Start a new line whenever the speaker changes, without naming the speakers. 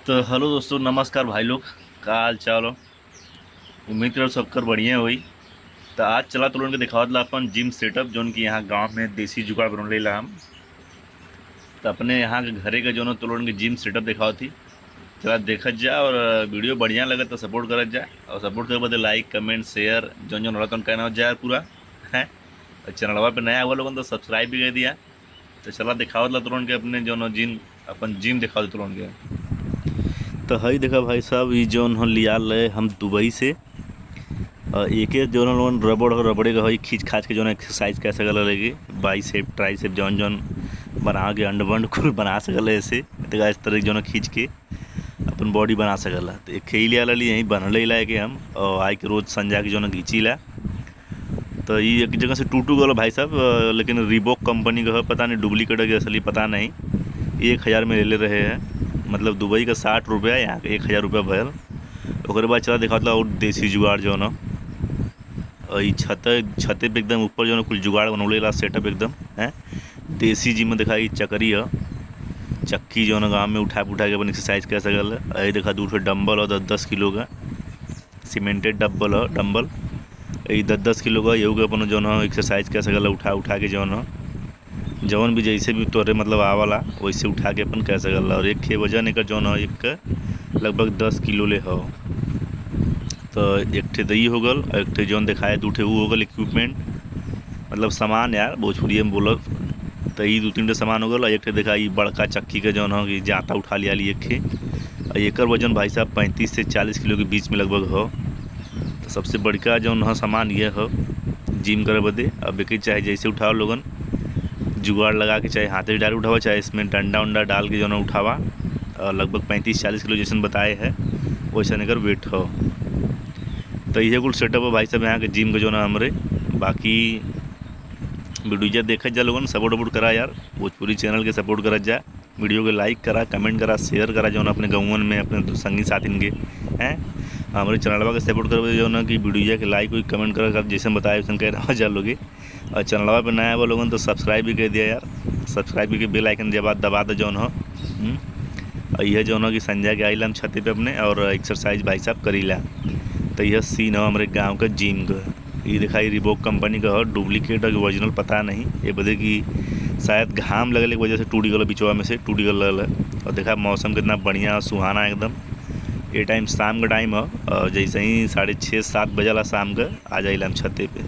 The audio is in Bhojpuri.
तो हेलो दोस्तों, नमस्कार भाई लोग। का हाल चाल हो? उम्मीद करो सबकर बढ़िया हुई। तो आज चला तो लोगन के दिखावत ला अपन जिम सेटअप जोन की यहाँ गांव में देसी जुगाड़ बनौले ला हम। तो अपने यहाँ के घरे के जोन तो लोगन के जिम सेटअप दिखावत थी। चला देखत जा और वीडियो बढ़िया लगे तो सपोर्ट करत जा, और सपोर्ट करे बदे लाइक कमेंट शेयर जौन जौन रहता कहना हो जाए पूरा है। और चैनलवा पे नया हुआ लोगन तो सब्सक्राइब भी कर दिया। तो चला दिखावत ला तो लोगन के अपने जो जिम अपन जिम दिखा दे तो लोगन के। तो हई देखा भाई साहब, ये जौन हम लिया ले हम दुबई से। एक जौन लोन रबड़ हो रबड़े का हई खींच खाच के जौन एक्सरसाइज कर सकल लगे, बाइसेप ट्राइसेप जौन जौन बना के अंडवंड कुल बना सकल ऐसे। तो इस तरह जौन खींच के अपन बॉडी बना सकल। तो एक खेल लिया ली यहीं बनल ला के हम, और आई के रोज संजा के जौन घींची ला। तो ये एक जगह से टूटू गल भाई साहब, लेकिन रिबॉक कंपनी का है, पता नहीं डुप्लीकेट है असली पता नहीं। 1000 में ले रहे हैं, मतलब दुबई का 60 रुपया, यहाँ के 1000 रुपया भयल। और बाद चला देखा और देसी जुगाड़ जो ना, और ये छते पे एकदम ऊपर जो ना कुछ जुगाड़ बनौले ला सेटअप एकदम है देसी। जिम में देखा ये चक्री है, चक्की जो ना गाँव में उठा के अपन एक्सरसाइज कर सकल। ये देखा दूसरे डम्बल और 10-10 किलो का सीमेंटेड डम्बल। ये 10-10 किलो का ये अपन जो ना एक्सरसाइज कर सकल उठा के जो ना जवन भी जैसे भी तोरे मतलब आवला वैसे उठा के अपन कह सकल। और एक के वजन एक जौन एक का लगभग 10 किलो ले हो। तो एक ठे दही हो गल, और एक ठे जौन दिखाए 2 ठे वो हो गल इक्विपमेंट, मतलब सामान यार भोजपुरी में बोलत। तो ये 2-3 ठे सामान हो गल। और एक ठे देखा ये बड़का चक्की का जौन हो कि जाता उठा लिया एक खे। और एक वजन भाई साहब 35 से 40 किलो के बीच में लगभग हो। तो सबसे बड़का जौन हो सामान ये हो जिम करे बदे। अब एक चाहे जैसे उठाओ लोगन जुगाड़ लगा के, चाहे हाथे डाल उठावा, चाहे इसमें डंडा उंडा डाल के जो ना उठावा। और लगभग 35-40 किलो जैसे बताए हैं वैसा नहीं वेट हो। तो ये कुल सेटअप है भाई साहब यहाँ के जिम के जो ना हमारे। बाकी वीडियो देखा जा लोगन, सपोर्ट वपोर्ट करा यार, भोजपुरी चैनल के सपोर्ट करा जा। वीडियो के लाइक करा, कमेंट करा, शेयर करा जो ना अपने गाँव में अपने संगी साथी के हैं। हमारे चैनलवा के सपोर्ट कर जो ना कि वीडियो के लाइक कमेंट करा जैसे बताए वैसे कह रहा जा लोगे। और चैनलवा पे नया हुआ लोगन तो सब्सक्राइब भी कर दिया यार, सब्सक्राइब भी के बेल आइकन दबा दे जौन हो। और यह जौन हो कि संजय के आइला हम छते पे अपने और एक्सरसाइज भाई साहब करीला। तो यह सीन हो हमारे गांव का जिम का। ये दिखाई रिबॉक कंपनी का हो, डुप्लीकेट और ओरिजिनल पता नहीं। ये बदे कि शायद घाम लगने की वजह से टूट गल, बिचवा में से टूट गल। और देखा मौसम कितना बढ़िया सुहाना एकदम। ये टाइम शाम का टाइम हो, और जैसे ही 6:30-7 बजे शाम का आ जाइला हम छते पे।